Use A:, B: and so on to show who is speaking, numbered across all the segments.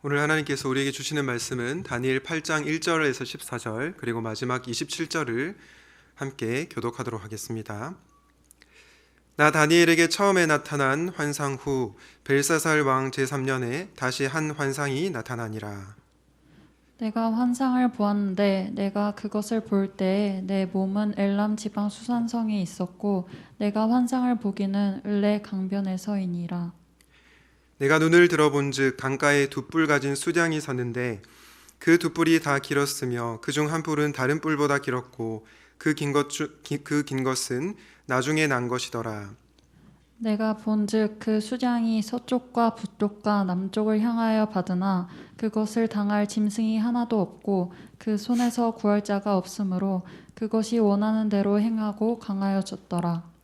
A: 오늘 하나님께서 우리에게 주시는 말씀은 다니엘 8장 1절에서 14절 그리고 마지막 27절을 함께 교독하도록 하겠습니다. 나 다니엘에게 처음에 나타난 환상 후 벨사살 왕 제3년에 다시 한 환상이 나타나니라.
B: 내가 환상을 보았는데 내가 그것을 볼 때에 내 몸은 엘람 지방 수산성에 있었고 내가 환상을 보기는 을레 강변에서이니라.
A: 내가 눈을 들어본즉 강가에 두 뿔 가진 수량이 섰는데 그 두 뿔이 다 길었으며 그중 한 뿔은 다른 뿔보다 길었고 그 긴 것은 나중에 난 것이더라.
B: 내가 본즉 그 수량이 서쪽과 북쪽과 남쪽을 향하여 받으나 그것을 당할 짐승이 하나도 없고 그 손에서 구할 자가 없으므로 그것이 원하는 대로 행하고 강하여졌더라.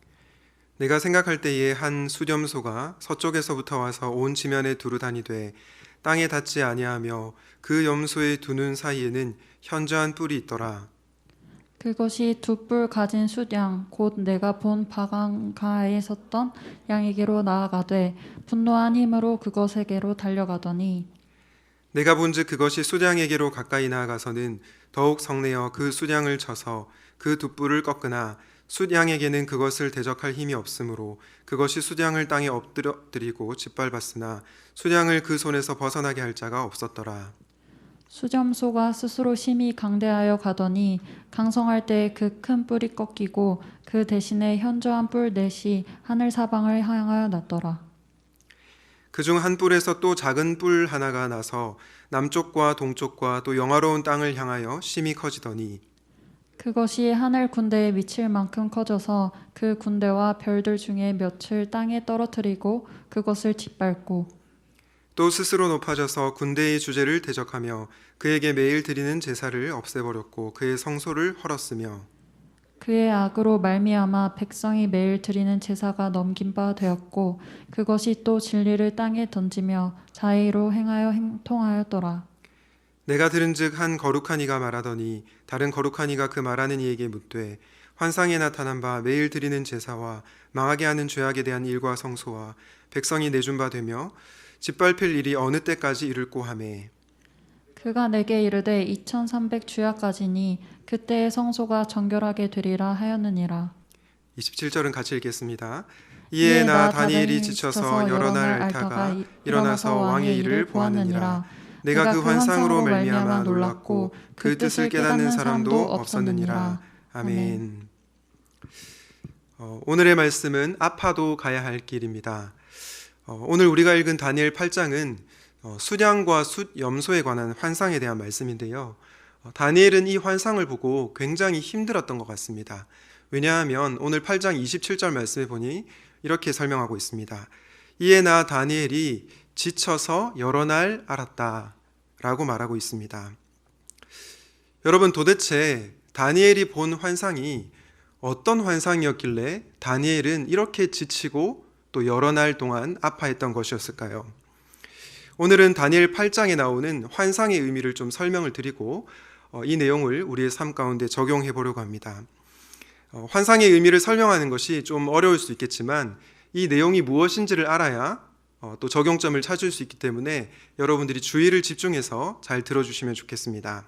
A: 내가 생각할 때에 한 수렴소가 서쪽에서부터 와서 온 지면에 두루 다니되 땅에 닿지 아니하며 그 염소의 두 눈 사이에는 현저한 뿔이 있더라.
B: 그것이 두 뿔 가진 숫양 곧 내가 본 바강가에 섰던 양에게로 나아가되 분노한 힘으로 그것에게로 달려가더니
A: 내가 본즉 그것이 수량에게로 가까이 나아가서는 더욱 성내어 그 수량을 쳐서 그 두 뿔을 꺾으나 숫양에게는 그것을 대적할 힘이 없으므로 그것이 수량을 땅에 엎드리고 짓밟았으나 수량을 그 손에서 벗어나게 할 자가 없었더라.
B: 수점소가 스스로 심히 강대하여 가더니 강성할 때 그 큰 뿔이 꺾이고 그 대신에 현저한 뿔 넷이 하늘 사방을 향하여 났더라.
A: 그중 한 뿔에서 또 작은 뿔 하나가 나서 남쪽과 동쪽과 또 영화로운 땅을 향하여 심히 커지더니
B: 그것이 하늘 군대에 미칠 만큼 커져서 그 군대와 별들 중에 몇을 땅에 떨어뜨리고 그것을 짓밟고
A: 또 스스로 높아져서 군대의 주제를 대적하며 그에게 매일 드리는 제사를 없애버렸고 그의 성소를 헐었으며
B: 그의 악으로 말미암아 백성이 매일 드리는 제사가 넘긴 바 되었고 그것이 또 진리를 땅에 던지며 자의로 행하여 행통하였더라.
A: 내가 들은즉 한 거룩한 이가 말하더니 다른 거룩한 이가 그 말하는 이에게 묻되 환상에 나타난 바 매일 드리는 제사와 망하게 하는 죄악에 대한 일과 성소와 백성이 내준 바 되며 짓밟힐 일이 어느 때까지 이를꼬 하매
B: 그가 내게 이르되 2300 주야까지니 그때의 성소가 정결하게 되리라 하였느니라.
A: 27절은 같이 읽겠습니다. 이에 나 다니엘이 지쳐서 여러 날 앓다가 일어나서 왕의 일을 보았느니라. 내가 그 환상으로 말미암아 놀랐고 그 뜻을 깨닫는 사람도 없었느니라. 아멘. 오늘의 말씀은 아파도 가야 할 길입니다. 오늘 우리가 읽은 다니엘 8장은 수량과 숫염소에 관한 환상에 대한 말씀인데요. 다니엘은 이 환상을 보고 굉장히 힘들었던 것 같습니다. 왜냐하면 오늘 8장 27절 말씀에 보니 이렇게 설명하고 있습니다. 이에 나 다니엘이 지쳐서 여러 날 앓았다 라고 말하고 있습니다. 여러분, 도대체 다니엘이 본 환상이 어떤 환상이었길래 다니엘은 이렇게 지치고 또 여러 날 동안 아파했던 것이었을까요? 오늘은 다니엘 8장에 나오는 환상의 의미를 좀 설명을 드리고 이 내용을 우리의 삶 가운데 적용해 보려고 합니다. 환상의 의미를 설명하는 것이 좀 어려울 수 있겠지만 이 내용이 무엇인지를 알아야 또 적용점을 찾을 수 있기 때문에 여러분들이 주의를 집중해서 잘 들어주시면 좋겠습니다.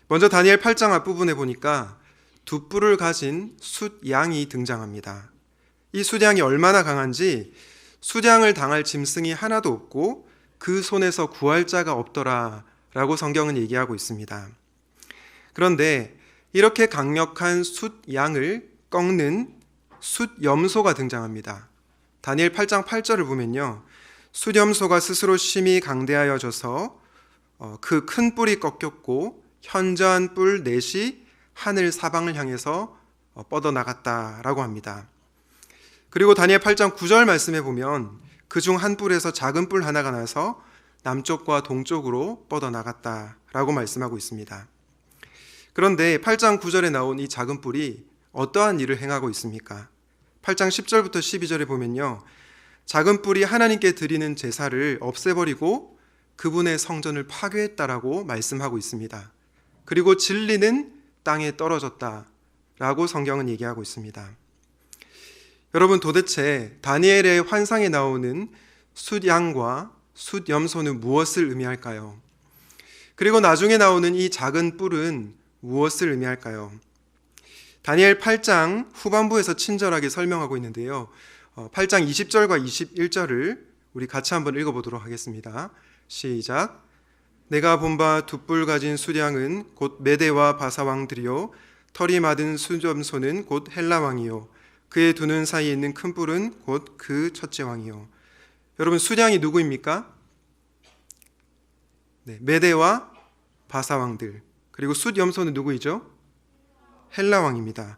A: 먼저 다니엘 8장 앞부분에 보니까 두 뿔을 가진 숫양이 등장합니다. 이 숫양이 얼마나 강한지 숫양을 당할 짐승이 하나도 없고 그 손에서 구할 자가 없더라 라고 성경은 얘기하고 있습니다. 그런데 이렇게 강력한 숫양을 꺾는 숫염소가 등장합니다. 다니엘 8장 8절을 보면요, 숫염소가 스스로 심히 강대하여져서 그 큰 뿔이 꺾였고 현저한 뿔 넷이 하늘 사방을 향해서 뻗어나갔다라고 합니다. 그리고 다니엘 8장 9절 말씀에 보면 그중 한 뿔에서 작은 뿔 하나가 나서 남쪽과 동쪽으로 뻗어나갔다라고 말씀하고 있습니다. 그런데 8장 9절에 나온 이 작은 뿔이 어떠한 일을 행하고 있습니까? 8장 10절부터 12절에 보면요, 작은 뿔이 하나님께 드리는 제사를 없애버리고 그분의 성전을 파괴했다라고 말씀하고 있습니다. 그리고 진리는 땅에 떨어졌다라고 성경은 얘기하고 있습니다. 여러분, 도대체 다니엘의 환상에 나오는 숫양과 숫, 염소는 무엇을 의미할까요? 그리고 나중에 나오는 이 작은 뿔은 무엇을 의미할까요? 다니엘 8장 후반부에서 친절하게 설명하고 있는데요. 8장 20절과 21절을 우리 같이 한번 읽어보도록 하겠습니다. 시작. 내가 본 바 두 뿔 가진 수량은 곧 메대와 바사 왕들이요 털이 마든 숫염소는 곧 헬라 왕이요 그의 두 눈 사이에 있는 큰 뿔은 곧 그 첫째 왕이요. 여러분, 수량이 누구입니까? 네, 메대와 바사 왕들. 그리고 숫염소는 누구이죠? 헬라 왕입니다.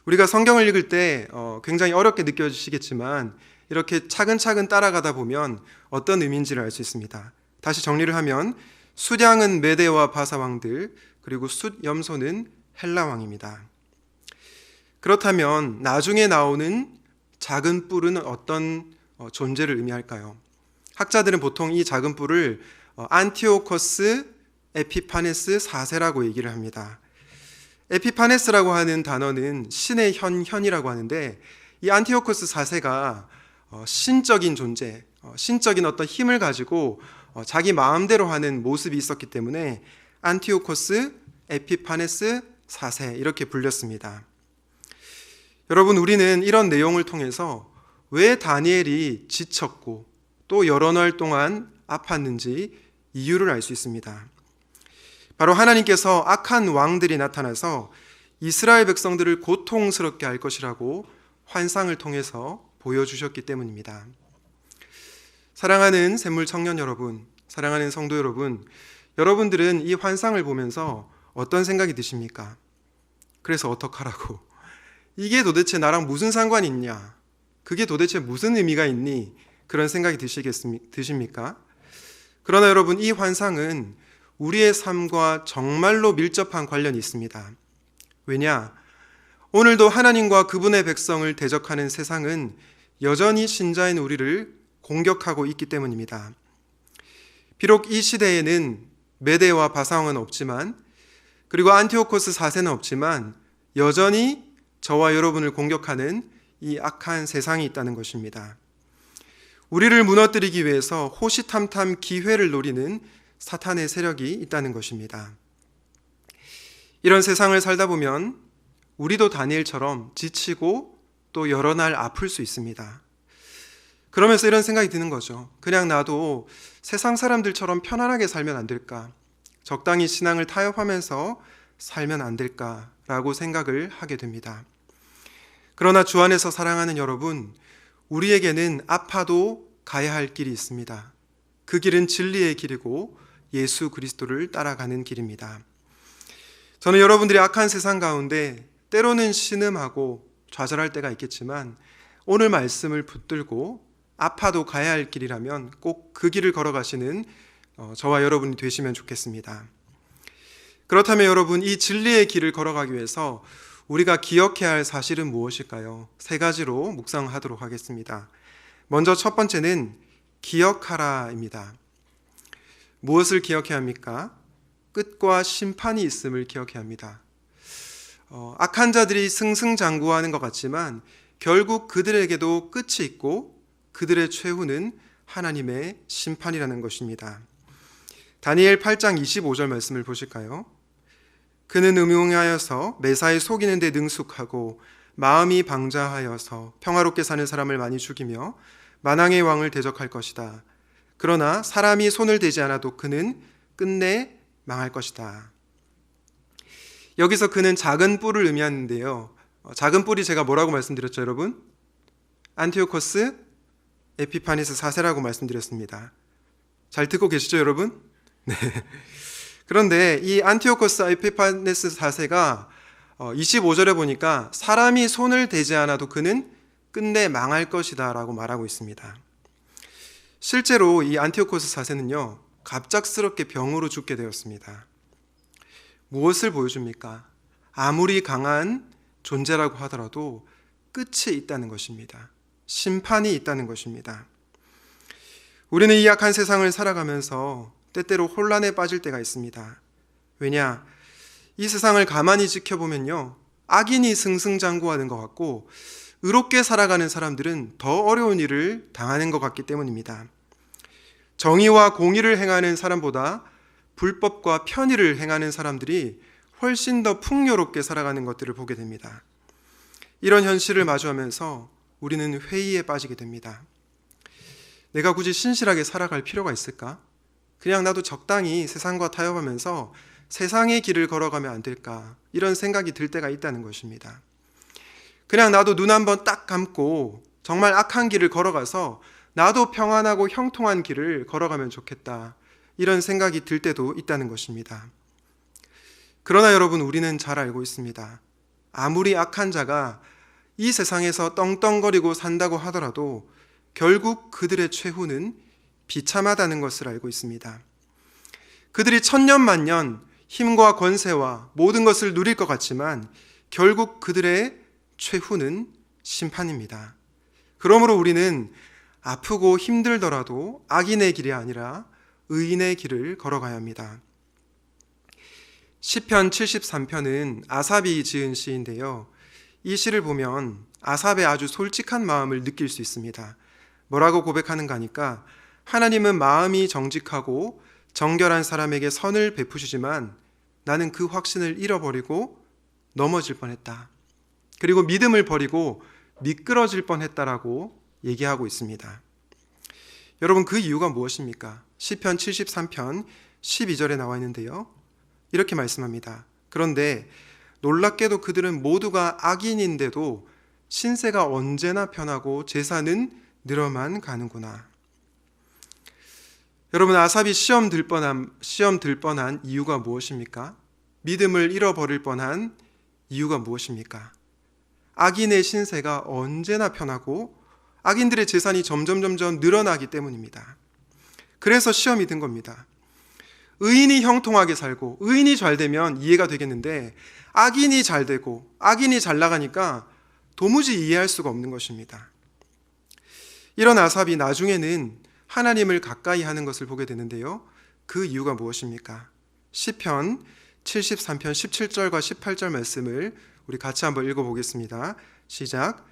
A: 우리가 성경을 읽을 때 굉장히 어렵게 느껴지시겠지만 이렇게 차근차근 따라가다 보면 어떤 의미인지를 알 수 있습니다. 다시 정리를 하면 숫양은 메대와 바사 왕들, 그리고 숫염소는 헬라 왕입니다. 그렇다면 나중에 나오는 작은 뿔은 어떤 존재를 의미할까요? 학자들은 보통 이 작은 뿔을 안티오코스 에피파네스 4세라고 얘기를 합니다. 에피파네스라고 하는 단어는 신의 현이라고 하는데, 이 안티오코스 4세가 신적인 존재, 신적인 어떤 힘을 가지고 자기 마음대로 하는 모습이 있었기 때문에 안티오코스 에피파네스 4세 이렇게 불렸습니다. 여러분, 우리는 이런 내용을 통해서 왜 다니엘이 지쳤고 또 여러 날 동안 아팠는지 이유를 알 수 있습니다. 바로 하나님께서 악한 왕들이 나타나서 이스라엘 백성들을 고통스럽게 할 것이라고 환상을 통해서 보여주셨기 때문입니다. 사랑하는 샘물 청년 여러분, 사랑하는 성도 여러분, 여러분들은 이 환상을 보면서 어떤 생각이 드십니까? 그래서 어떡하라고? 이게 도대체 나랑 무슨 상관이 있냐? 그게 도대체 무슨 의미가 있니? 그런 생각이 드십니까? 그러나 여러분, 이 환상은 우리의 삶과 정말로 밀접한 관련이 있습니다. 왜냐? 오늘도 하나님과 그분의 백성을 대적하는 세상은 여전히 신자인 우리를 공격하고 있기 때문입니다. 비록 이 시대에는 메대와 바사왕은 없지만, 그리고 안티오코스 4세는 없지만 여전히 저와 여러분을 공격하는 이 악한 세상이 있다는 것입니다. 우리를 무너뜨리기 위해서 호시탐탐 기회를 노리는 사탄의 세력이 있다는 것입니다. 이런 세상을 살다 보면 우리도 다니엘처럼 지치고 또 여러 날 아플 수 있습니다. 그러면서 이런 생각이 드는 거죠. 그냥 나도 세상 사람들처럼 편안하게 살면 안 될까? 적당히 신앙을 타협하면서 살면 안 될까라고 생각을 하게 됩니다. 그러나 주 안에서 사랑하는 여러분, 우리에게는 아파도 가야 할 길이 있습니다. 그 길은 진리의 길이고 예수 그리스도를 따라가는 길입니다. 저는 여러분들이 악한 세상 가운데 때로는 신음하고 좌절할 때가 있겠지만 오늘 말씀을 붙들고 아파도 가야 할 길이라면 꼭 그 길을 걸어가시는 저와 여러분이 되시면 좋겠습니다. 그렇다면 여러분, 이 진리의 길을 걸어가기 위해서 우리가 기억해야 할 사실은 무엇일까요? 세 가지로 묵상하도록 하겠습니다. 먼저 첫 번째는 기억하라입니다. 무엇을 기억해야 합니까? 끝과 심판이 있음을 기억해야 합니다. 악한 자들이 승승장구하는 것 같지만 결국 그들에게도 끝이 있고 그들의 최후는 하나님의 심판이라는 것입니다. 다니엘 8장 25절 말씀을 보실까요? 그는 음흉하여서 매사에 속이는 데 능숙하고 마음이 방자하여서 평화롭게 사는 사람을 많이 죽이며 만왕의 왕을 대적할 것이다. 그러나 사람이 손을 대지 않아도 그는 끝내 망할 것이다. 여기서 그는 작은 뿔을 의미하는데요. 작은 뿔이 제가 뭐라고 말씀드렸죠, 여러분? 안티오코스 에피파네스 4세라고 말씀드렸습니다. 잘 듣고 계시죠, 여러분? 네. 그런데 이 안티오코스 에피파네스 4세가 25절에 보니까 사람이 손을 대지 않아도 그는 끝내 망할 것이다 라고 말하고 있습니다. 실제로 이 안티오코스 4세는요, 갑작스럽게 병으로 죽게 되었습니다. 무엇을 보여줍니까? 아무리 강한 존재라고 하더라도 끝이 있다는 것입니다. 심판이 있다는 것입니다. 우리는 이 악한 세상을 살아가면서 때때로 혼란에 빠질 때가 있습니다. 왜냐? 이 세상을 가만히 지켜보면요, 악인이 승승장구하는 것 같고 의롭게 살아가는 사람들은 더 어려운 일을 당하는 것 같기 때문입니다. 정의와 공의를 행하는 사람보다 불법과 편의를 행하는 사람들이 훨씬 더 풍요롭게 살아가는 것들을 보게 됩니다. 이런 현실을 마주하면서 우리는 회의에 빠지게 됩니다. 내가 굳이 신실하게 살아갈 필요가 있을까? 그냥 나도 적당히 세상과 타협하면서 세상의 길을 걸어가면 안 될까? 이런 생각이 들 때가 있다는 것입니다. 그냥 나도 눈 한번 딱 감고 정말 악한 길을 걸어가서 나도 평안하고 형통한 길을 걸어가면 좋겠다. 이런 생각이 들 때도 있다는 것입니다. 그러나 여러분, 우리는 잘 알고 있습니다. 아무리 악한 자가 이 세상에서 떵떵거리고 산다고 하더라도 결국 그들의 최후는 비참하다는 것을 알고 있습니다. 그들이 천년만년 힘과 권세와 모든 것을 누릴 것 같지만 결국 그들의 최후는 심판입니다. 그러므로 우리는 아프고 힘들더라도 악인의 길이 아니라 의인의 길을 걸어가야 합니다. 시편 73편은 아삽이 지은 시인데요. 이 시를 보면 아삽의 아주 솔직한 마음을 느낄 수 있습니다. 뭐라고 고백하는가 하니까 하나님은 마음이 정직하고 정결한 사람에게 선을 베푸시지만 나는 그 확신을 잃어버리고 넘어질 뻔했다. 그리고 믿음을 버리고 미끄러질 뻔했다라고 얘기하고 있습니다. 여러분, 그 이유가 무엇입니까? 시편 73편 12절에 나와 있는데요. 이렇게 말씀합니다. 그런데 놀랍게도 그들은 모두가 악인인데도 신세가 언제나 편하고 재산은 늘어만 가는구나. 여러분, 아삽이 시험 들 뻔한 이유가 무엇입니까? 믿음을 잃어버릴 뻔한 이유가 무엇입니까? 악인의 신세가 언제나 편하고 악인들의 재산이 점점 늘어나기 때문입니다. 그래서 시험이 든 겁니다. 의인이 형통하게 살고 의인이 잘 되면 이해가 되겠는데 악인이 잘 되고 악인이 잘 나가니까 도무지 이해할 수가 없는 것입니다. 이런 아삽이 나중에는 하나님을 가까이 하는 것을 보게 되는데요. 그 이유가 무엇입니까? 시편 73편 17절과 18절 말씀을 우리 같이 한번 읽어보겠습니다. 시작.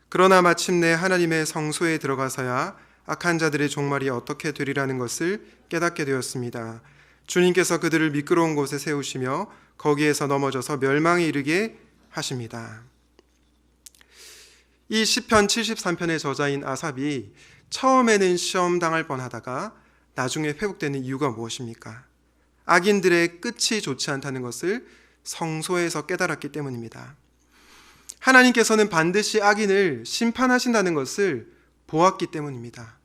A: 그러나 마침내 하나님의 성소에 들어가서야 악한 자들의 종말이 어떻게 되리라는 것을 깨닫게 되었습니다. 주님께서 그들을 미끄러운 곳에 세우시며 거기에서 넘어져서 멸망에 이르게 하십니다. 이 시편 73편의 저자인 아삽이 처음에는 시험 당할 뻔하다가 나중에 회복되는 이유가 무엇입니까? 악인들의 끝이 좋지 않다는 것을 성소에서 깨달았기 때문입니다. 하나님께서는 반드시 악인을 심판하신다는 것을 보았기 때문입니다.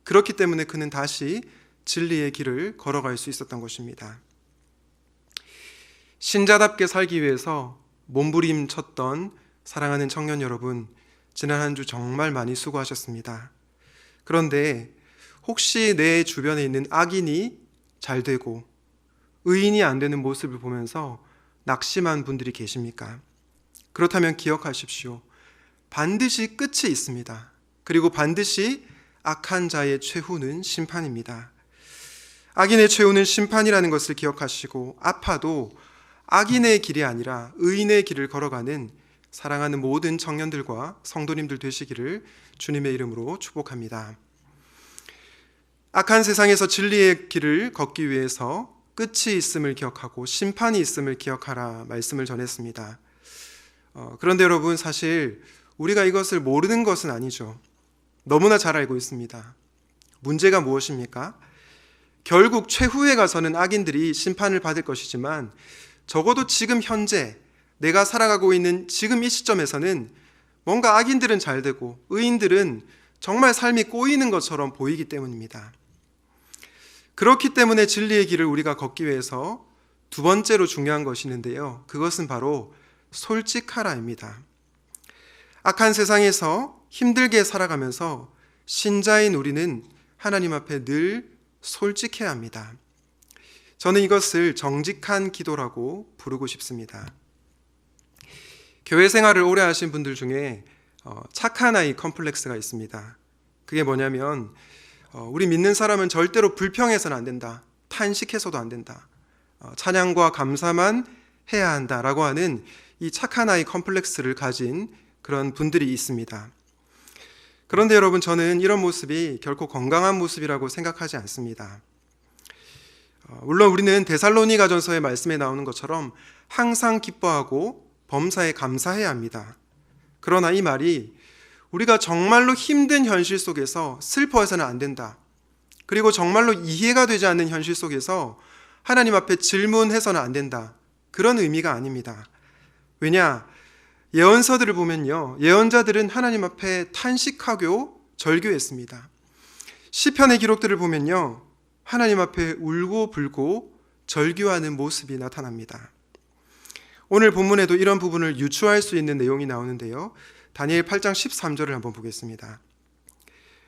A: 그렇기 때문에 그는 다시 진리의 길을 걸어갈 수 있었던 것입니다. 신자답게 살기 위해서 몸부림쳤던 사랑하는 청년 여러분, 지난 한 주 정말 많이 수고하셨습니다. 그런데 혹시 내 주변에 있는 악인이 잘 되고 의인이 안 되는 모습을 보면서 낙심한 분들이 계십니까? 그렇다면 기억하십시오. 반드시 끝이 있습니다. 그리고 반드시 악한 자의 최후는 심판입니다. 악인의 최후는 심판이라는 것을 기억하시고 아파도 악인의 길이 아니라 의인의 길을 걸어가는 사랑하는 모든 청년들과 성도님들 되시기를 주님의 이름으로 축복합니다. 악한 세상에서 진리의 길을 걷기 위해서 끝이 있음을 기억하고 심판이 있음을 기억하라 말씀을 전했습니다. 그런데 여러분, 사실 우리가 이것을 모르는 것은 아니죠. 너무나 잘 알고 있습니다. 문제가 무엇입니까? 결국 최후에 가서는 악인들이 심판을 받을 것이지만 적어도 지금 현재 내가 살아가고 있는 지금 이 시점에서는 뭔가 악인들은 잘 되고 의인들은 정말 삶이 꼬이는 것처럼 보이기 때문입니다. 그렇기 때문에 진리의 길을 우리가 걷기 위해서 두 번째로 중요한 것이 있는데요. 그것은 바로 솔직하라입니다. 악한 세상에서 힘들게 살아가면서 신자인 우리는 하나님 앞에 늘 솔직해야 합니다. 저는 이것을 정직한 기도라고 부르고 싶습니다. 교회 생활을 오래 하신 분들 중에 착한 아이 컴플렉스가 있습니다. 그게 뭐냐면 우리 믿는 사람은 절대로 불평해서는 안 된다. 탄식해서도 안 된다. 찬양과 감사만 해야 한다라고 하는 이 착한 아이 컴플렉스를 가진 그런 분들이 있습니다. 그런데 여러분, 저는 이런 모습이 결코 건강한 모습이라고 생각하지 않습니다. 물론 우리는 데살로니가전서의 말씀에 나오는 것처럼 항상 기뻐하고 범사에 감사해야 합니다. 그러나 이 말이 우리가 정말로 힘든 현실 속에서 슬퍼해서는 안 된다, 그리고 정말로 이해가 되지 않는 현실 속에서 하나님 앞에 질문해서는 안 된다, 그런 의미가 아닙니다. 왜냐? 예언서들을 보면요, 예언자들은 하나님 앞에 탄식하고 절규했습니다. 시편의 기록들을 보면요, 하나님 앞에 울고 불고 절규하는 모습이 나타납니다. 오늘 본문에도 이런 부분을 유추할 수 있는 내용이 나오는데요, 다니엘 8장 13절을 한번 보겠습니다.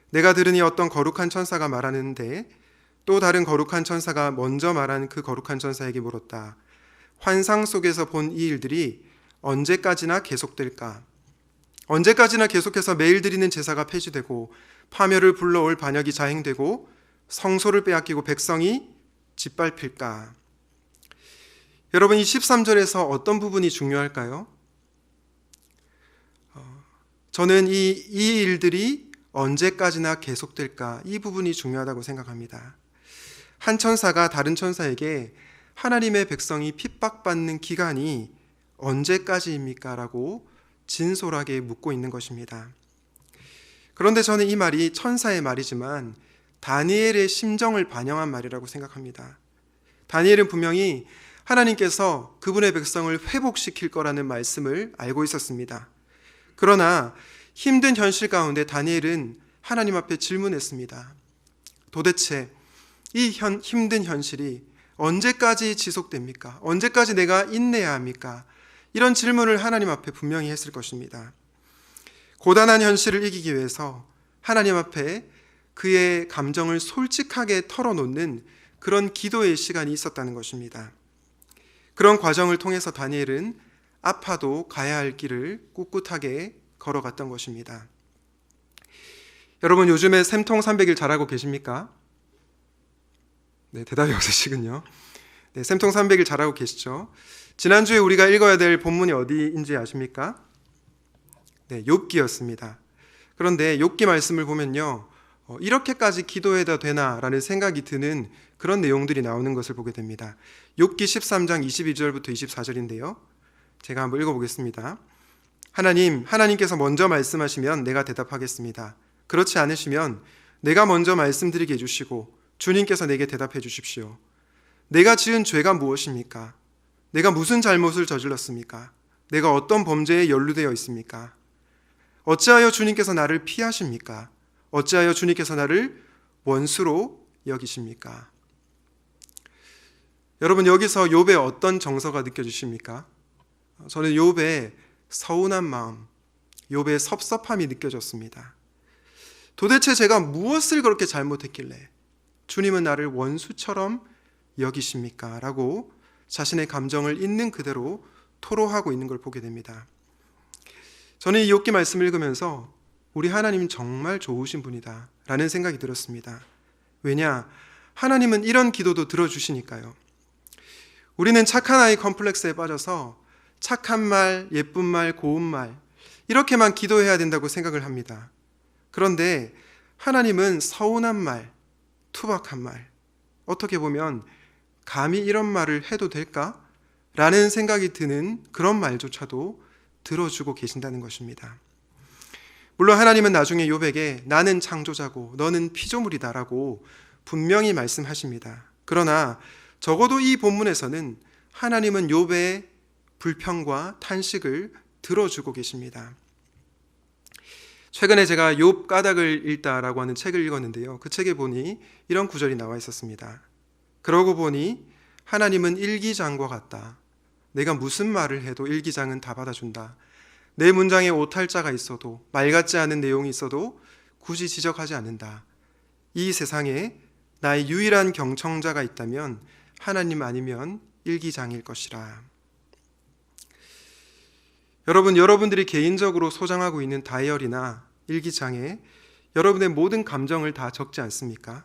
A: 내가 들으니 어떤 거룩한 천사가 말하는데 또 다른 거룩한 천사가 먼저 말한 그 거룩한 천사에게 물었다. 환상 속에서 본 이 일들이 언제까지나 계속될까? 언제까지나 계속해서 매일 드리는 제사가 폐지되고 파멸을 불러올 반역이 자행되고 성소를 빼앗기고 백성이 짓밟힐까? 여러분, 이 13절에서 어떤 부분이 중요할까요? 저는 이 일들이 언제까지나 계속될까? 이 부분이 중요하다고 생각합니다. 한 천사가 다른 천사에게 하나님의 백성이 핍박받는 기간이 언제까지입니까? 라고 진솔하게 묻고 있는 것입니다. 그런데 저는 이 말이 천사의 말이지만 다니엘의 심정을 반영한 말이라고 생각합니다. 다니엘은 분명히 하나님께서 그분의 백성을 회복시킬 거라는 말씀을 알고 있었습니다. 그러나 힘든 현실 가운데 다니엘은 하나님 앞에 질문했습니다. 도대체 이 힘든 현실이 언제까지 지속됩니까? 언제까지 내가 인내해야 합니까? 이런 질문을 하나님 앞에 분명히 했을 것입니다. 고단한 현실을 이기기 위해서 하나님 앞에 그의 감정을 솔직하게 털어놓는 그런 기도의 시간이 있었다는 것입니다. 그런 과정을 통해서 다니엘은 아파도 가야 할 길을 꿋꿋하게 걸어갔던 것입니다. 여러분, 요즘에 샘통 300일 잘하고 계십니까? 네, 대답이 없으시군요. 네, 샘통 300일 잘하고 계시죠? 지난주에 우리가 읽어야 될 본문이 어디인지 아십니까? 네, 욥기였습니다. 그런데 욥기 말씀을 보면요, 이렇게까지 기도해도 되나라는 생각이 드는 그런 내용들이 나오는 것을 보게 됩니다. 욥기 13장 22절부터 24절인데요. 제가 한번 읽어보겠습니다. 하나님께서 먼저 말씀하시면 내가 대답하겠습니다. 그렇지 않으시면 내가 먼저 말씀드리게 해주시고 주님께서 내게 대답해 주십시오. 내가 지은 죄가 무엇입니까? 내가 무슨 잘못을 저질렀습니까? 내가 어떤 범죄에 연루되어 있습니까? 어찌하여 주님께서 나를 피하십니까? 어찌하여 주님께서 나를 원수로 여기십니까? 여러분, 여기서 욥의 어떤 정서가 느껴지십니까? 저는 욥의 서운한 마음, 욥의 섭섭함이 느껴졌습니다. 도대체 제가 무엇을 그렇게 잘못했길래 주님은 나를 원수처럼 여기십니까? 라고 자신의 감정을 있는 그대로 토로하고 있는 걸 보게 됩니다. 저는 이 욥기 말씀을 읽으면서 우리 하나님 정말 좋으신 분이다 라는 생각이 들었습니다. 왜냐? 하나님은 이런 기도도 들어주시니까요. 우리는 착한 아이 컴플렉스에 빠져서 착한 말, 예쁜 말, 고운 말 이렇게만 기도해야 된다고 생각을 합니다. 그런데 하나님은 서운한 말, 투박한 말, 어떻게 보면 감히 이런 말을 해도 될까? 라는 생각이 드는 그런 말조차도 들어주고 계신다는 것입니다. 물론 하나님은 나중에 욥에게 나는 창조자고 너는 피조물이다 라고 분명히 말씀하십니다. 그러나 적어도 이 본문에서는 하나님은 욥의 불평과 탄식을 들어주고 계십니다. 최근에 제가 욥 까닭을 읽다라고 하는 책을 읽었는데요. 그 책에 보니 이런 구절이 나와 있었습니다. 그러고 보니 하나님은 일기장과 같다. 내가 무슨 말을 해도 일기장은 다 받아준다. 내 문장에 오탈자가 있어도 말 같지 않은 내용이 있어도 굳이 지적하지 않는다. 이 세상에 나의 유일한 경청자가 있다면 하나님 아니면 일기장일 것이라. 여러분들이 개인적으로 소장하고 있는 다이어리나 일기장에 여러분의 모든 감정을 다 적지 않습니까?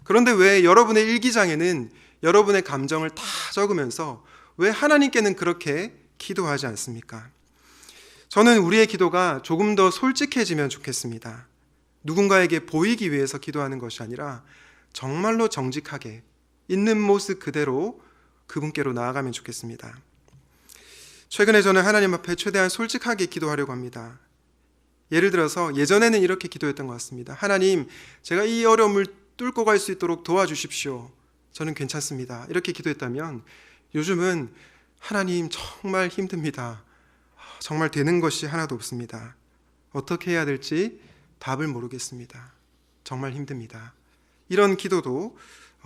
A: 그런데 왜 여러분의 일기장에는 여러분의 감정을 다 적으면서 왜 하나님께는 그렇게 기도하지 않습니까? 저는 우리의 기도가 조금 더 솔직해지면 좋겠습니다. 누군가에게 보이기 위해서 기도하는 것이 아니라 정말로 정직하게 있는 모습 그대로 그분께로 나아가면 좋겠습니다. 최근에 저는 하나님 앞에 최대한 솔직하게 기도하려고 합니다. 예를 들어서 예전에는 이렇게 기도했던 것 같습니다. 하나님, 제가 이 어려움을 뚫고 갈 수 있도록 도와주십시오. 저는 괜찮습니다. 이렇게 기도했다면 요즘은 하나님 정말 힘듭니다. 정말 되는 것이 하나도 없습니다. 어떻게 해야 될지 답을 모르겠습니다. 정말 힘듭니다. 이런 기도도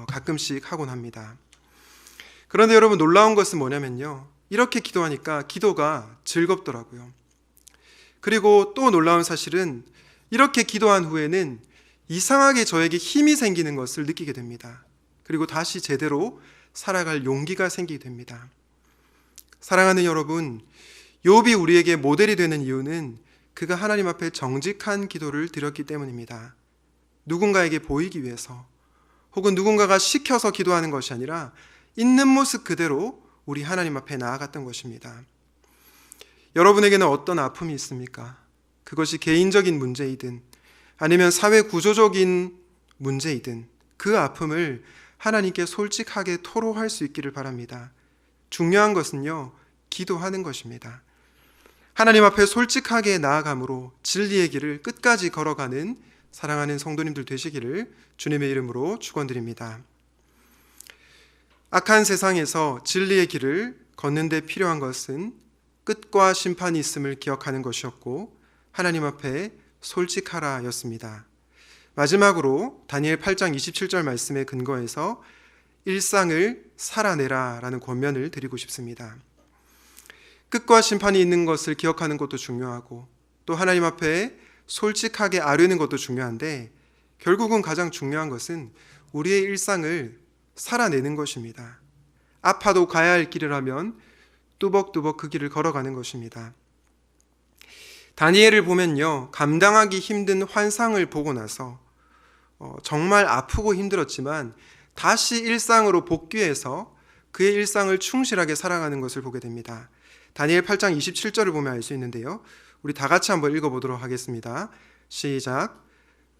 A: 가끔씩 하곤 합니다. 그런데 여러분, 놀라운 것은 뭐냐면요, 이렇게 기도하니까 기도가 즐겁더라고요. 그리고 또 놀라운 사실은 이렇게 기도한 후에는 이상하게 저에게 힘이 생기는 것을 느끼게 됩니다. 그리고 다시 제대로 살아갈 용기가 생기게 됩니다. 사랑하는 여러분, 욥이 우리에게 모델이 되는 이유는 그가 하나님 앞에 정직한 기도를 드렸기 때문입니다. 누군가에게 보이기 위해서 혹은 누군가가 시켜서 기도하는 것이 아니라 있는 모습 그대로 우리 하나님 앞에 나아갔던 것입니다. 여러분에게는 어떤 아픔이 있습니까? 그것이 개인적인 문제이든 아니면 사회 구조적인 문제이든 그 아픔을 하나님께 솔직하게 토로할 수 있기를 바랍니다. 중요한 것은요, 기도하는 것입니다. 하나님 앞에 솔직하게 나아감으로 진리의 길을 끝까지 걸어가는 사랑하는 성도님들 되시기를 주님의 이름으로 축원드립니다. 악한 세상에서 진리의 길을 걷는 데 필요한 것은 끝과 심판이 있음을 기억하는 것이었고 하나님 앞에 솔직하라 였습니다. 마지막으로 다니엘 8장 27절 말씀에 근거해서 일상을 살아내라 라는 권면을 드리고 싶습니다. 끝과 심판이 있는 것을 기억하는 것도 중요하고 또 하나님 앞에 솔직하게 아뢰는 것도 중요한데 결국은 가장 중요한 것은 우리의 일상을 살아내는 것입니다. 아파도 가야 할 길이라면 뚜벅뚜벅 그 길을 걸어가는 것입니다. 다니엘을 보면요, 감당하기 힘든 환상을 보고 나서 정말 아프고 힘들었지만 다시 일상으로 복귀해서 그의 일상을 충실하게 살아가는 것을 보게 됩니다. 다니엘 8장 27절을 보면 알 수 있는데요, 우리 다 같이 한번 읽어보도록 하겠습니다. 시작.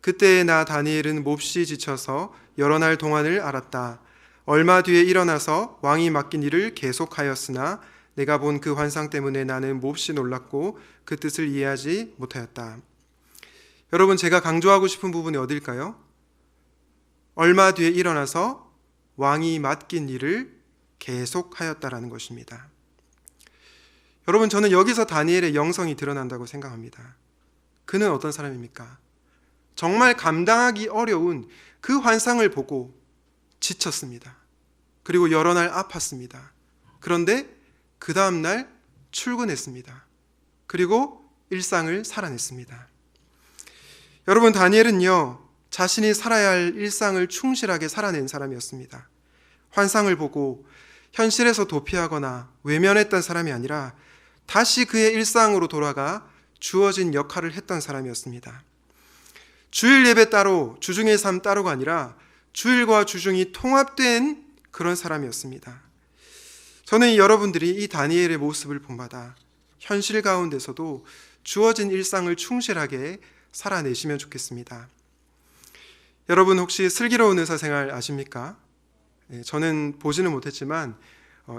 A: 그때 나 다니엘은 몹시 지쳐서 여러 날 동안을 앓았다. 얼마 뒤에 일어나서 왕이 맡긴 일을 계속하였으나 내가 본 그 환상 때문에 나는 몹시 놀랐고 그 뜻을 이해하지 못하였다. 여러분, 제가 강조하고 싶은 부분이 어딜까요? 얼마 뒤에 일어나서 왕이 맡긴 일을 계속하였다라는 것입니다. 여러분, 저는 여기서 다니엘의 영성이 드러난다고 생각합니다. 그는 어떤 사람입니까? 정말 감당하기 어려운 그 환상을 보고 지쳤습니다. 그리고 여러 날 아팠습니다. 그런데 그 다음 날 출근했습니다. 그리고 일상을 살아냈습니다. 여러분, 다니엘은요, 자신이 살아야 할 일상을 충실하게 살아낸 사람이었습니다. 환상을 보고 현실에서 도피하거나 외면했던 사람이 아니라 다시 그의 일상으로 돌아가 주어진 역할을 했던 사람이었습니다. 주일 예배 따로, 주중의 삶 따로가 아니라 주일과 주중이 통합된 그런 사람이었습니다. 저는 여러분들이 이 다니엘의 모습을 본마다 현실 가운데서도 주어진 일상을 충실하게 살아내시면 좋겠습니다. 여러분, 혹시 슬기로운 의사생활 아십니까? 저는 보지는 못했지만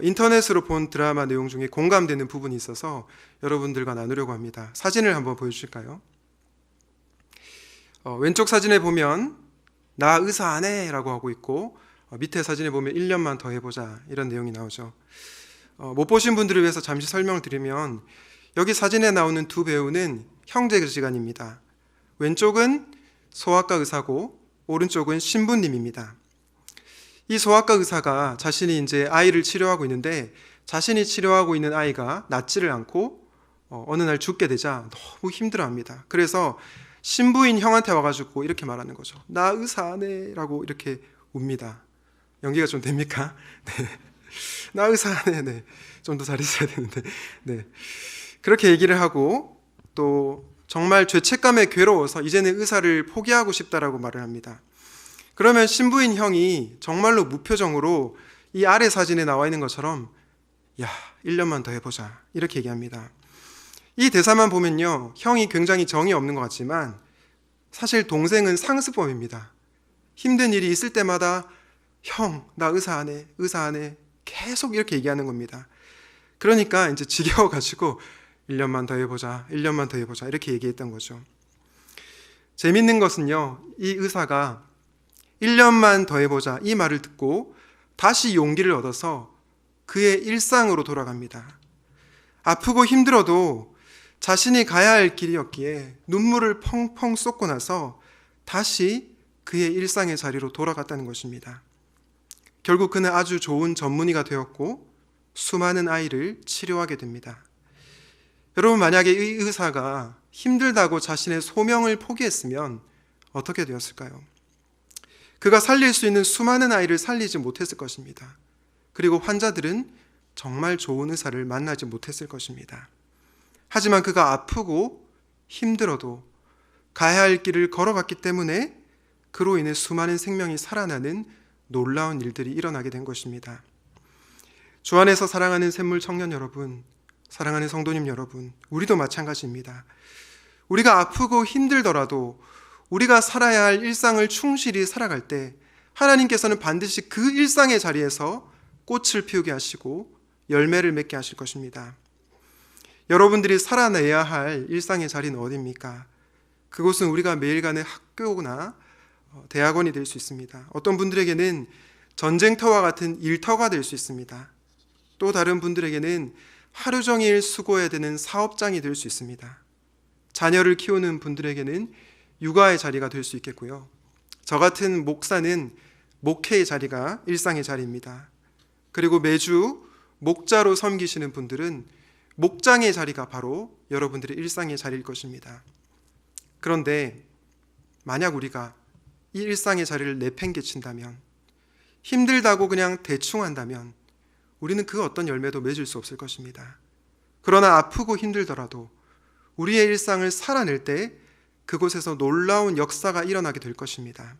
A: 인터넷으로 본 드라마 내용 중에 공감되는 부분이 있어서 여러분들과 나누려고 합니다. 사진을 한번 보여주실까요? 왼쪽 사진에 보면 나 의사 안 해 라고 하고 있고 밑에 사진에 보면 1년만 더 해보자 이런 내용이 나오죠. 못 보신 분들을 위해서 잠시 설명을 드리면 여기 사진에 나오는 두 배우는 형제지간입니다. 왼쪽은 소아과 의사고 오른쪽은 신부님입니다. 이 소아과 의사가 자신이 이제 아이를 치료하고 있는데 자신이 치료하고 있는 아이가 낫지를 않고 어느 날 죽게 되자 너무 힘들어합니다. 그래서 신부인 형한테 와가지고 이렇게 말하는 거죠. 나 의사 안 해 라고 이렇게 웁니다. 연기가 좀 됩니까? 네. 나 의사 안 해. 네. 좀 더 잘했어야 되는데. 네. 그렇게 얘기를 하고 또 정말 죄책감에 괴로워서 이제는 의사를 포기하고 싶다라고 말을 합니다. 그러면 신부인 형이 정말로 무표정으로 이 아래 사진에 나와 있는 것처럼 야, 1년만 더 해보자 이렇게 얘기합니다. 이 대사만 보면요, 형이 굉장히 정이 없는 것 같지만 사실 동생은 상습범입니다. 힘든 일이 있을 때마다 형, 나 의사 안 해, 의사 안 해, 계속 이렇게 얘기하는 겁니다. 그러니까 이제 지겨워가지고 1년만 더 해보자, 1년만 더 해보자 이렇게 얘기했던 거죠. 재밌는 것은요, 이 의사가 1년만 더 해보자 이 말을 듣고 다시 용기를 얻어서 그의 일상으로 돌아갑니다. 아프고 힘들어도 자신이 가야 할 길이었기에 눈물을 펑펑 쏟고 나서 다시 그의 일상의 자리로 돌아갔다는 것입니다. 결국 그는 아주 좋은 전문의가 되었고 수많은 아이를 치료하게 됩니다. 여러분, 만약에 이 의사가 힘들다고 자신의 소명을 포기했으면 어떻게 되었을까요? 그가 살릴 수 있는 수많은 아이를 살리지 못했을 것입니다. 그리고 환자들은 정말 좋은 의사를 만나지 못했을 것입니다. 하지만 그가 아프고 힘들어도 가야 할 길을 걸어갔기 때문에 그로 인해 수많은 생명이 살아나는 놀라운 일들이 일어나게 된 것입니다. 주 안에서 사랑하는 샘물 청년 여러분, 사랑하는 성도님 여러분, 우리도 마찬가지입니다. 우리가 아프고 힘들더라도 우리가 살아야 할 일상을 충실히 살아갈 때 하나님께서는 반드시 그 일상의 자리에서 꽃을 피우게 하시고 열매를 맺게 하실 것입니다. 여러분들이 살아내야 할 일상의 자리는 어디입니까? 그곳은 우리가 매일간의 학교나 대학원이 될 수 있습니다. 어떤 분들에게는 전쟁터와 같은 일터가 될 수 있습니다. 또 다른 분들에게는 하루 종일 수고해야 되는 사업장이 될 수 있습니다. 자녀를 키우는 분들에게는 육아의 자리가 될 수 있겠고요. 저 같은 목사는 목회의 자리가 일상의 자리입니다. 그리고 매주 목자로 섬기시는 분들은 목장의 자리가 바로 여러분들의 일상의 자리일 것입니다. 그런데 만약 우리가 이 일상의 자리를 내팽개친다면, 힘들다고 그냥 대충 한다면 우리는 그 어떤 열매도 맺을 수 없을 것입니다. 그러나 아프고 힘들더라도 우리의 일상을 살아낼 때 그곳에서 놀라운 역사가 일어나게 될 것입니다.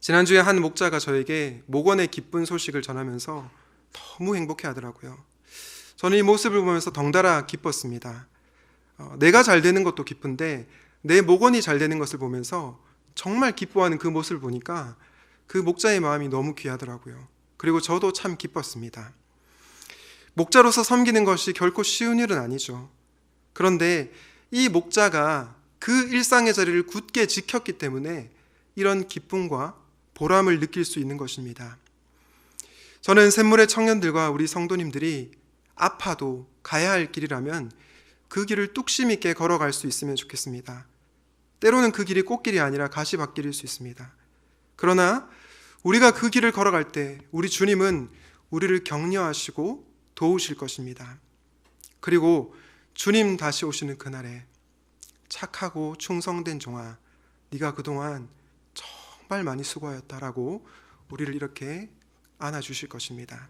A: 지난주에 한 목자가 저에게 목원의 기쁜 소식을 전하면서 너무 행복해 하더라고요. 저는 이 모습을 보면서 덩달아 기뻤습니다. 내가 잘 되는 것도 기쁜데 내 목원이 잘 되는 것을 보면서 정말 기뻐하는 그 모습을 보니까 그 목자의 마음이 너무 귀하더라고요. 그리고 저도 참 기뻤습니다. 목자로서 섬기는 것이 결코 쉬운 일은 아니죠. 그런데 이 목자가 그 일상의 자리를 굳게 지켰기 때문에 이런 기쁨과 보람을 느낄 수 있는 것입니다. 저는 샘물의 청년들과 우리 성도님들이 아파도 가야 할 길이라면 그 길을 뚝심 있게 걸어갈 수 있으면 좋겠습니다. 때로는 그 길이 꽃길이 아니라 가시밭길일 수 있습니다. 그러나 우리가 그 길을 걸어갈 때 우리 주님은 우리를 격려하시고 도우실 것입니다. 그리고 주님 다시 오시는 그날에 착하고 충성된 종아, 네가 그동안 정말 많이 수고하였다라고 우리를 이렇게 안아주실 것입니다.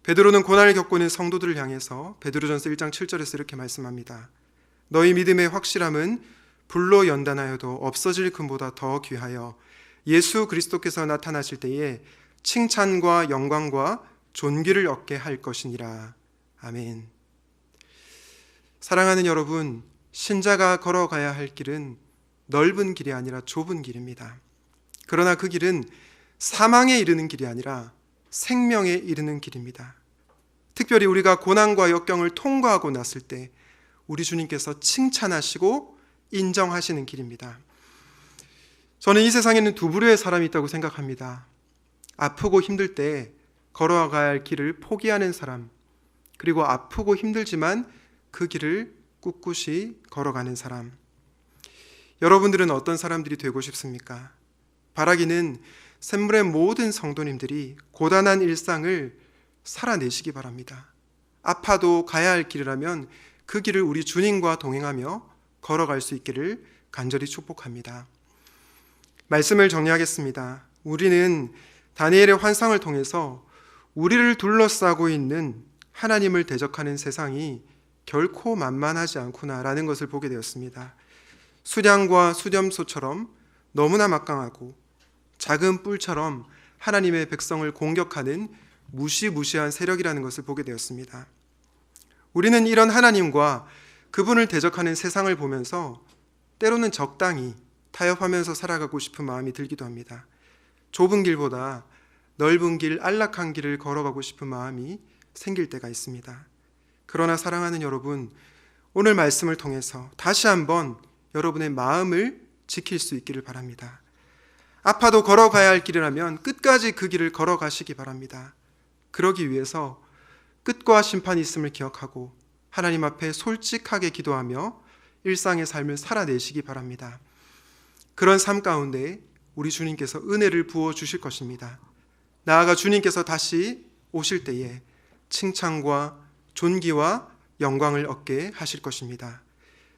A: 베드로는 고난을 겪고 있는 성도들을 향해서 베드로전서 1장 7절에서 이렇게 말씀합니다. 너희 믿음의 확실함은 불로 연단하여도 없어질 금보다 더 귀하여 예수 그리스도께서 나타나실 때에 칭찬과 영광과 존귀를 얻게 할 것이니라. 아멘. 사랑하는 여러분, 신자가 걸어가야 할 길은 넓은 길이 아니라 좁은 길입니다. 그러나 그 길은 사망에 이르는 길이 아니라 생명에 이르는 길입니다. 특별히 우리가 고난과 역경을 통과하고 났을 때 우리 주님께서 칭찬하시고 인정하시는 길입니다. 저는 이 세상에는 두 부류의 사람이 있다고 생각합니다. 아프고 힘들 때 걸어가야 할 길을 포기하는 사람, 그리고 아프고 힘들지만 그 길을 꿋꿋이 걸어가는 사람. 여러분들은 어떤 사람들이 되고 싶습니까? 바라기는 샘물의 모든 성도님들이 고단한 일상을 살아내시기 바랍니다. 아파도 가야 할 길이라면 그 길을 우리 주님과 동행하며 걸어갈 수 있기를 간절히 축복합니다. 말씀을 정리하겠습니다. 우리는 다니엘의 환상을 통해서 우리를 둘러싸고 있는 하나님을 대적하는 세상이 결코 만만하지 않구나라는 것을 보게 되었습니다. 수량과 수렴소처럼 너무나 막강하고 작은 뿔처럼 하나님의 백성을 공격하는 무시무시한 세력이라는 것을 보게 되었습니다. 우리는 이런 하나님과 그분을 대적하는 세상을 보면서 때로는 적당히 타협하면서 살아가고 싶은 마음이 들기도 합니다. 좁은 길보다 넓은 길, 안락한 길을 걸어가고 싶은 마음이 생길 때가 있습니다. 그러나 사랑하는 여러분, 오늘 말씀을 통해서 다시 한번 여러분의 마음을 지킬 수 있기를 바랍니다. 아파도 걸어가야 할 길이라면 끝까지 그 길을 걸어가시기 바랍니다. 그러기 위해서 끝과 심판이 있음을 기억하고 하나님 앞에 솔직하게 기도하며 일상의 삶을 살아내시기 바랍니다. 그런 삶 가운데 우리 주님께서 은혜를 부어주실 것입니다. 나아가 주님께서 다시 오실 때에 칭찬과 존귀와 영광을 얻게 하실 것입니다.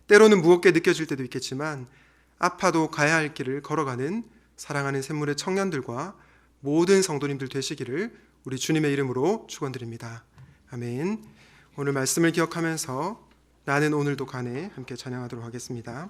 A: 때로는 무겁게 느껴질 때도 있겠지만 아파도 가야 할 길을 걸어가는 사랑하는 샘물의 청년들과 모든 성도님들 되시기를 우리 주님의 이름으로 축원드립니다. 아멘. 오늘 말씀을 기억하면서 나는 오늘도 가네 함께 찬양하도록 하겠습니다.